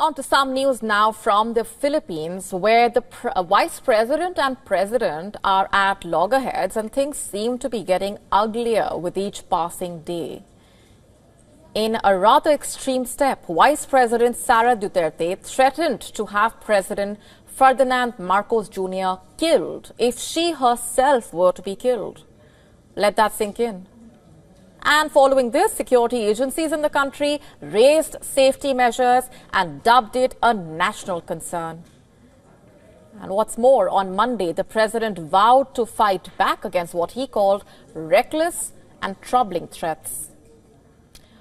On to some news now from the Philippines, where the vice president and president are at loggerheads and things seem to be getting uglier with each passing day. In a rather extreme step, Vice President Sara Duterte threatened to have President Ferdinand Marcos Jr. killed if she herself were to be killed. Let that sink in. And following this, security agencies in the country raised safety measures and dubbed it a national concern. And what's more, on Monday, the president vowed to fight back against what he called reckless and troubling threats.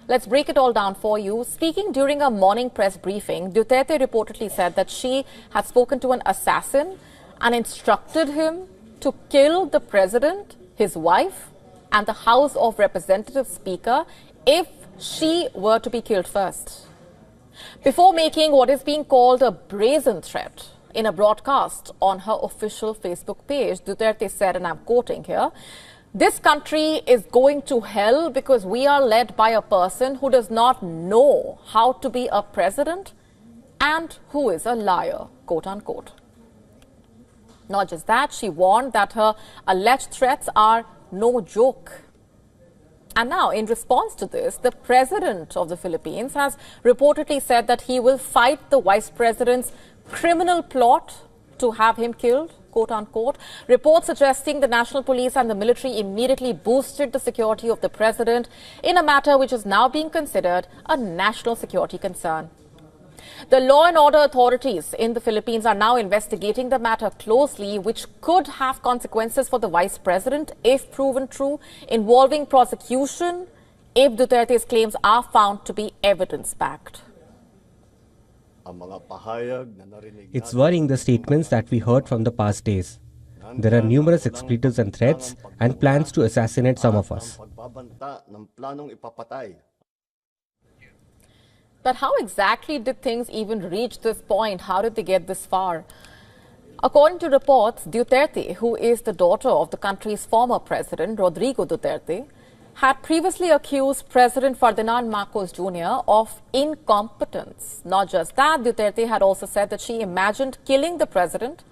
Let's break it all down for you. Speaking during a morning press briefing, Duterte reportedly said that she had spoken to an assassin and instructed him to kill the president, his wife, and the House of Representatives Speaker if she were to be killed first. Before making what is being called a brazen threat in a broadcast on her official Facebook page, Duterte said, and I'm quoting here, "This country is going to hell because we are led by a person who does not know how to be a president and who is a liar," quote unquote. Not just that, she warned that her alleged threats are no joke. And now, in response to this, the president of the Philippines has reportedly said that he will fight the vice president's criminal plot to have him killed, quote unquote. Reports suggesting the national police and the military immediately boosted the security of the president in a matter which is now being considered a national security concern. The law and order authorities in the Philippines are now investigating the matter closely, which could have consequences for the vice president if proven true, involving prosecution if Duterte's claims are found to be evidence-backed. It's worrying, the statements that we heard from the past days. There are numerous expletives and threats and plans to assassinate some of us. But how exactly did things even reach this point? How did they get this far? According to reports, Duterte, who is the daughter of the country's former president, Rodrigo Duterte, had previously accused President Ferdinand Marcos Jr. of incompetence. Not just that, Duterte had also said that she imagined killing the president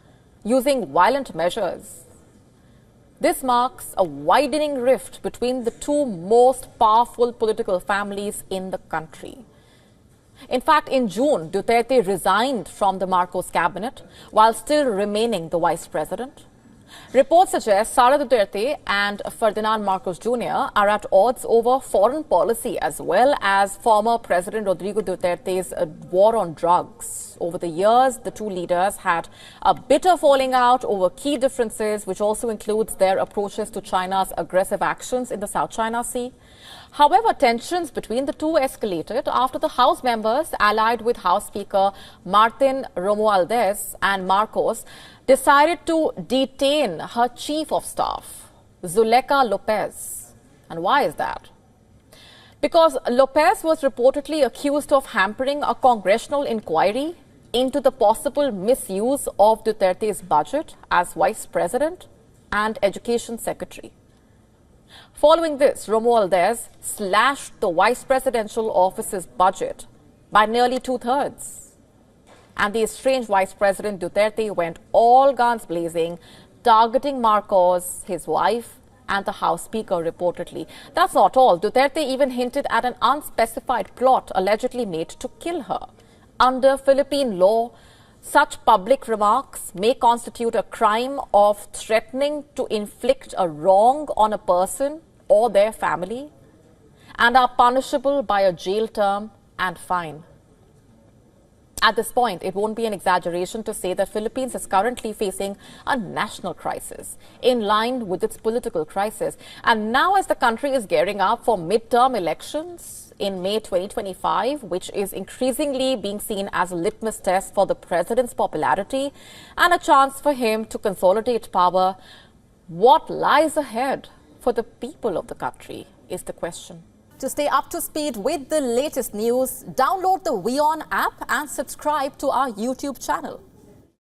using violent measures. This marks a widening rift between the two most powerful political families in the country. In fact, in June, Duterte resigned from the Marcos cabinet while still remaining the vice president. Reports suggest Sara Duterte and Ferdinand Marcos Jr. are at odds over foreign policy as well as former President Rodrigo Duterte's war on drugs. Over the years, the two leaders had a bitter falling out over key differences, which also includes their approaches to China's aggressive actions in the South China Sea. However, tensions between the two escalated after the House members, allied with House Speaker Martin Romualdez and Marcos, decided to detain her chief of staff, Zuleika Lopez. And why is that? Because Lopez was reportedly accused of hampering a congressional inquiry into the possible misuse of Duterte's budget as vice president and education secretary. Following this, Romualdez slashed the vice presidential office's budget by nearly 2/3. And the estranged vice president Duterte went all guns blazing, targeting Marcos, his wife, and the House Speaker reportedly. That's not all. Duterte even hinted at an unspecified plot allegedly made to kill her. Under Philippine law, such public remarks may constitute a crime of threatening to inflict a wrong on a person or their family and are punishable by a jail term and fine. At this point, it won't be an exaggeration to say that Philippines is currently facing a national crisis in line with its political crisis. And now, as the country is gearing up for midterm elections in May 2025, which is increasingly being seen as a litmus test for the president's popularity and a chance for him to consolidate power, what lies ahead for the people of the country is the question. To stay up to speed with the latest news, download the WION app and subscribe to our YouTube channel.